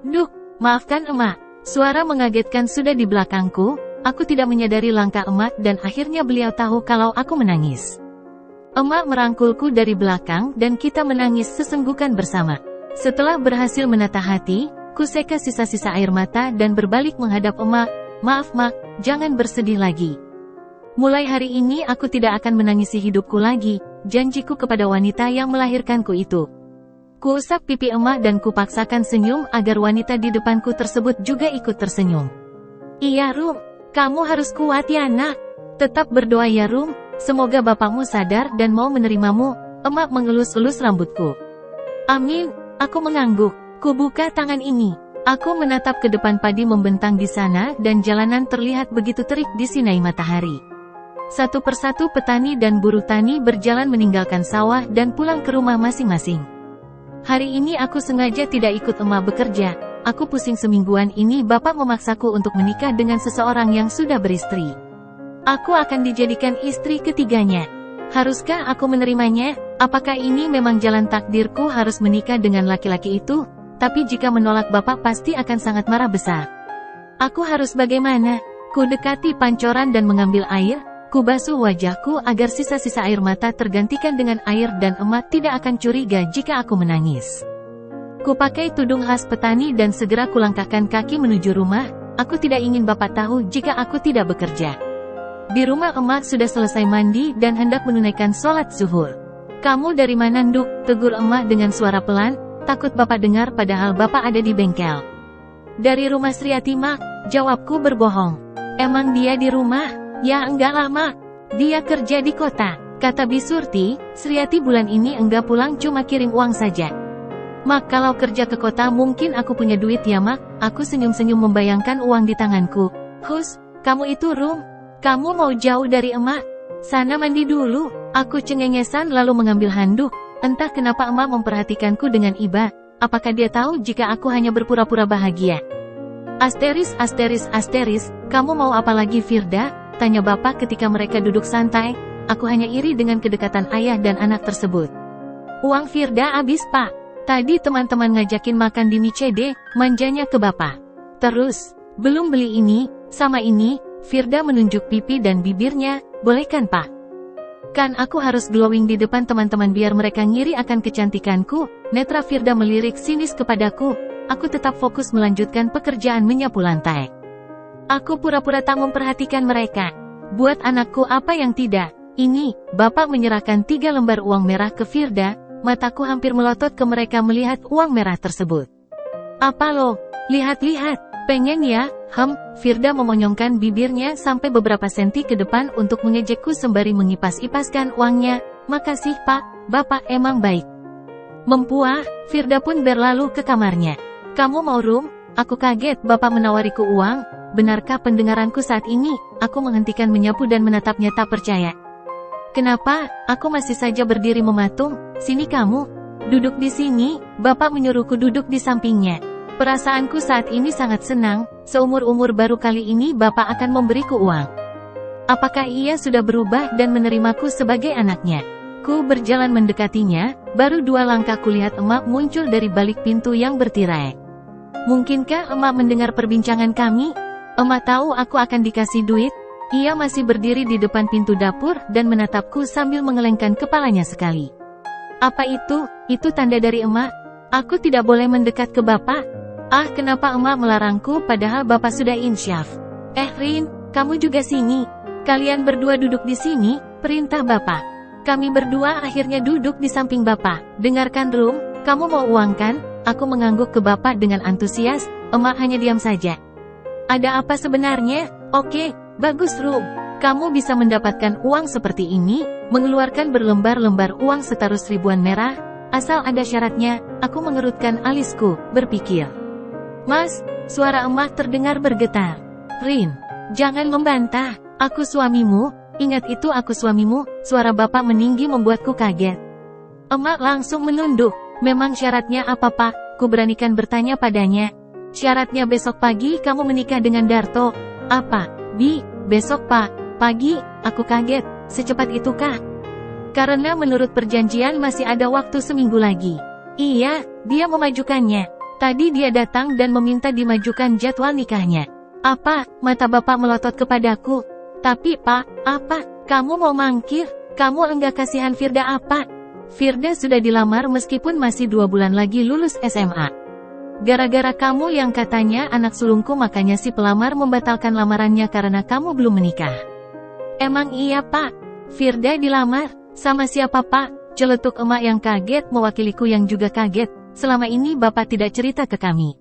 Duh, maafkan emak. Suara mengagetkan sudah di belakangku, aku tidak menyadari langkah emak dan akhirnya beliau tahu kalau aku menangis. Emak merangkulku dari belakang dan kita menangis sesenggukan bersama. Setelah berhasil menata hati, ku seka sisa-sisa air mata dan berbalik menghadap emak. Maaf mak, jangan bersedih lagi. Mulai hari ini aku tidak akan menangisi hidupku lagi, janjiku kepada wanita yang melahirkanku itu. Kuusap pipi emak dan kupaksakan senyum agar wanita di depanku tersebut juga ikut tersenyum. Iya Rum, kamu harus kuat ya nak. Tetap berdoa ya Rum, semoga bapakmu sadar dan mau menerimamu. Emak mengelus-elus rambutku. Amin, aku mengangguk. Kubuka tangan ini. Aku menatap ke depan padi membentang di sana dan jalanan terlihat begitu terik di sinai matahari. Satu persatu petani dan buruh tani berjalan meninggalkan sawah dan pulang ke rumah masing-masing. Hari ini aku sengaja tidak ikut emak bekerja. Aku pusing semingguan ini bapak memaksaku untuk menikah dengan seseorang yang sudah beristri. Aku akan dijadikan istri ketiganya. Haruskah aku menerimanya? Apakah ini memang jalan takdirku harus menikah dengan laki-laki itu? Tapi jika menolak bapak pasti akan sangat marah besar. Aku harus bagaimana? Ku dekati pancoran dan mengambil air. Ku basuh wajahku agar sisa-sisa air mata tergantikan dengan air dan emak tidak akan curiga jika aku menangis. Ku pakai tudung khas petani dan segera kulangkahkan kaki menuju rumah. Aku tidak ingin bapak tahu jika aku tidak bekerja. Di rumah emak sudah selesai mandi dan hendak menunaikan sholat zuhur. Kamu dari mana Nduk? Tegur emak dengan suara pelan, takut bapak dengar padahal bapak ada di bengkel. Dari rumah Sriati mak, jawabku berbohong. Emang dia di rumah? Ya enggak lah mak, dia kerja di kota. Kata Bisurti, Sriati bulan ini enggak pulang cuma kirim uang saja. Mak kalau kerja ke kota mungkin aku punya duit ya mak. Aku senyum-senyum membayangkan uang di tanganku. Hus, kamu itu Rum, kamu mau jauh dari emak? Sana mandi dulu. Aku cengengesan lalu mengambil handuk. Entah kenapa emak memperhatikanku dengan iba. Apakah dia tahu jika aku hanya berpura-pura bahagia? Asteris, kamu mau apa lagi Firda? Tanya bapak ketika mereka duduk santai. Aku hanya iri dengan kedekatan ayah dan anak tersebut. Uang Firda habis pak. Tadi teman-teman ngajakin makan di Micede, manjanya ke bapak. Terus, belum beli ini, sama ini. Firda menunjuk pipi dan bibirnya, boleh kan pak? Kan aku harus glowing di depan teman-teman biar mereka ngiri akan kecantikanku. Netra Firda melirik sinis kepadaku. Aku tetap fokus melanjutkan pekerjaan menyapu lantai. Aku pura-pura tak memperhatikan mereka. Buat anakku apa yang tidak. Ini, bapak menyerahkan 3 lembar uang merah ke Firda. Mataku hampir melotot ke mereka melihat uang merah tersebut. Apa lo? Lihat-lihat. Pengen ya? Firda memonyongkan bibirnya sampai beberapa senti ke depan untuk mengejekku sembari mengipas-ipaskan uangnya. Makasih pak, bapak emang baik. Mempuah, Firda pun berlalu ke kamarnya. Kamu mau Rum? Aku kaget bapak menawariku uang. Benarkah pendengaranku saat ini? Aku menghentikan menyapu dan menatapnya tak percaya. Kenapa? Aku masih saja berdiri mematung. Sini kamu. Duduk di sini. Bapak menyuruhku duduk di sampingnya. Perasaanku saat ini sangat senang. Seumur-umur baru kali ini bapak akan memberiku uang. Apakah ia sudah berubah dan menerimaku sebagai anaknya? Ku berjalan mendekatinya. Baru 2 langkah kulihat emak muncul dari balik pintu yang bertirai. Mungkinkah emak mendengar perbincangan kami? Emak tahu aku akan dikasih duit. Ia masih berdiri di depan pintu dapur dan menatapku sambil mengelengkan kepalanya sekali. Apa itu? Itu tanda dari emak. Aku tidak boleh mendekat ke bapak. Ah, kenapa emak melarangku padahal bapak sudah insyaf? Rin, kamu juga sini. Kalian berdua duduk di sini, perintah bapak. Kami berdua akhirnya duduk di samping bapak. Dengarkan Rum, kamu mau uang kan? Aku mengangguk ke bapak dengan antusias. Emak hanya diam saja. Ada apa sebenarnya? Oke, bagus Rum. Kamu bisa mendapatkan uang seperti ini, mengeluarkan berlembar-lembar uang setarus ribuan merah, asal ada syaratnya. Aku mengerutkan alisku, berpikir. Mas, suara emak terdengar bergetar. Rin, jangan membantah. Aku suamimu, ingat itu aku suamimu. Suara bapak meninggi membuatku kaget. Emak langsung menunduk. Memang syaratnya apa pak? Ku beranikan bertanya padanya. Syaratnya besok pagi kamu menikah dengan Darto. Apa? Besok pak, pagi? Aku kaget. Secepat itukah? Karena menurut perjanjian masih ada waktu seminggu lagi. Iya, dia memajukannya. Tadi dia datang dan meminta dimajukan jadwal nikahnya. Apa? Mata bapak melotot kepadaku. Tapi pak, apa? Kamu mau mangkir? Kamu enggak kasihan Firda apa? Firda sudah dilamar meskipun masih 2 bulan lagi lulus SMA. Gara-gara kamu yang katanya anak sulungku, makanya si pelamar membatalkan lamarannya karena kamu belum menikah. Emang iya pak? Firda dilamar? Sama siapa pak? Celetuk emak yang kaget mewakiliku yang juga kaget. Selama ini bapak tidak cerita ke kami.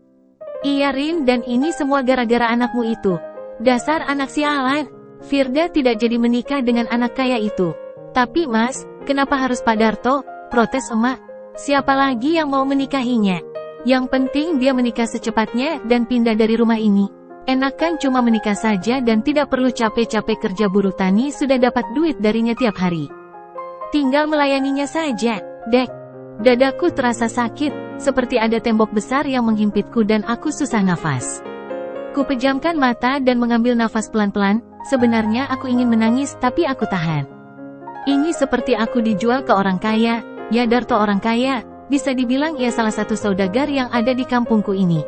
Iya Rin, dan ini semua gara-gara anakmu itu. Dasar anak sialan. Firda tidak jadi menikah dengan anak kaya itu. Tapi mas, kenapa harus Pak Darto? Protes emak. Siapa lagi yang mau menikahinya? Yang penting dia menikah secepatnya dan pindah dari rumah ini. Enak kan cuma menikah saja dan tidak perlu capek-capek kerja buruh tani, sudah dapat duit darinya tiap hari. Tinggal melayaninya saja. Dek. Dadaku terasa sakit, seperti ada tembok besar yang menghimpitku dan aku susah nafas. Ku pejamkan mata dan mengambil nafas pelan-pelan. Sebenarnya aku ingin menangis tapi aku tahan. Ini seperti aku dijual ke orang kaya. Ya Darto orang kaya, bisa dibilang ia salah satu saudagar yang ada di kampungku ini.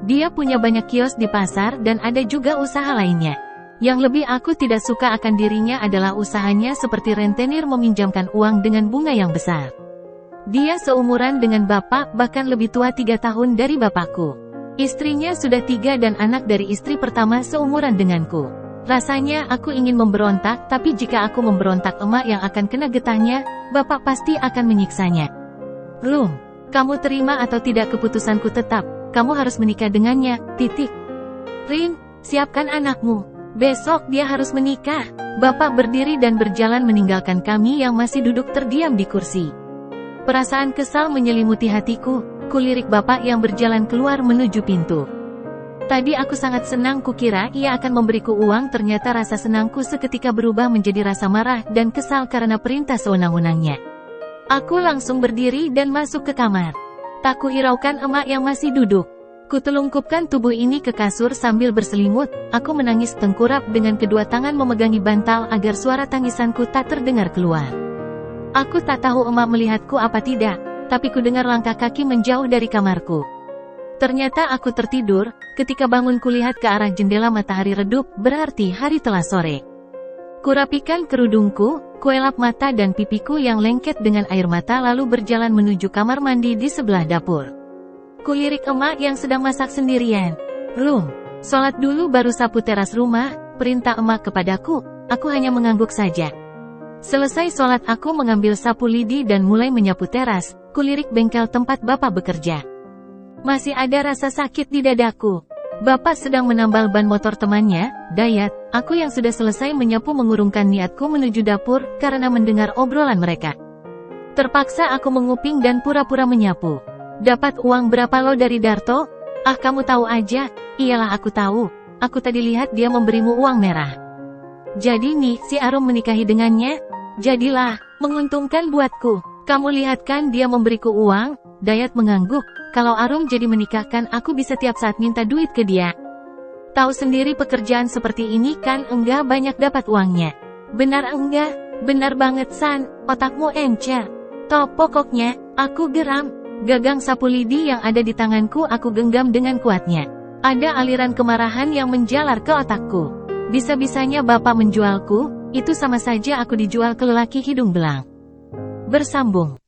Dia punya banyak kios di pasar dan ada juga usaha lainnya. Yang lebih aku tidak suka akan dirinya adalah usahanya seperti rentenir meminjamkan uang dengan bunga yang besar. Dia seumuran dengan bapak, bahkan lebih tua 3 tahun dari bapakku. Istrinya sudah 3 dan anak dari istri pertama seumuran denganku. Rasanya aku ingin memberontak, tapi jika aku memberontak emak yang akan kena getahnya, bapak pasti akan menyiksanya. Rum, kamu terima atau tidak keputusanku tetap, kamu harus menikah dengannya, titik. Rin, siapkan anakmu. Besok dia harus menikah. Bapak berdiri dan berjalan meninggalkan kami yang masih duduk terdiam di kursi. Perasaan kesal menyelimuti hatiku, kulirik bapak yang berjalan keluar menuju pintu. Tadi aku sangat senang, kukira ia akan memberiku uang, ternyata rasa senangku seketika berubah menjadi rasa marah dan kesal karena perintah sewenang-wenangnya. Aku langsung berdiri dan masuk ke kamar. Tak kuhiraukan emak yang masih duduk. Kutelungkupkan tubuh ini ke kasur sambil berselimut, aku menangis tengkurap dengan kedua tangan memegangi bantal agar suara tangisanku tak terdengar keluar. Aku tak tahu emak melihatku apa tidak, tapi ku dengar langkah kaki menjauh dari kamarku. Ternyata aku tertidur, ketika bangun kulihat ke arah jendela matahari redup, berarti hari telah sore. Kurapikan kerudungku, kuelap mata dan pipiku yang lengket dengan air mata lalu berjalan menuju kamar mandi di sebelah dapur. Kulirik emak yang sedang masak sendirian. Rum, sholat dulu baru sapu teras rumah, perintah emak kepadaku, aku hanya mengangguk saja. Selesai sholat aku mengambil sapu lidi dan mulai menyapu teras, kulirik bengkel tempat bapak bekerja. Masih ada rasa sakit di dadaku. Bapak sedang menambal ban motor temannya, Dayat. Aku yang sudah selesai menyapu mengurungkan niatku menuju dapur, karena mendengar obrolan mereka. Terpaksa aku menguping dan pura-pura menyapu. Dapat uang berapa lo dari Darto? Ah kamu tahu aja. Iyalah aku tahu. Aku tadi lihat dia memberimu uang merah. Jadi nih, si Arum menikahi dengannya? Jadilah, menguntungkan buatku. Kamu lihat kan dia memberiku uang? Dayat mengangguk. Kalau Arum jadi menikahkan aku bisa tiap saat minta duit ke dia. Tahu sendiri pekerjaan seperti ini kan enggak banyak dapat uangnya. Benar enggak? Benar banget San, otakmu encer. Toh pokoknya, aku geram. Gagang sapu lidi yang ada di tanganku aku genggam dengan kuatnya. Ada aliran kemarahan yang menjalar ke otakku. Bisa-bisanya bapak menjualku, itu sama saja aku dijual ke lelaki hidung belang. Bersambung.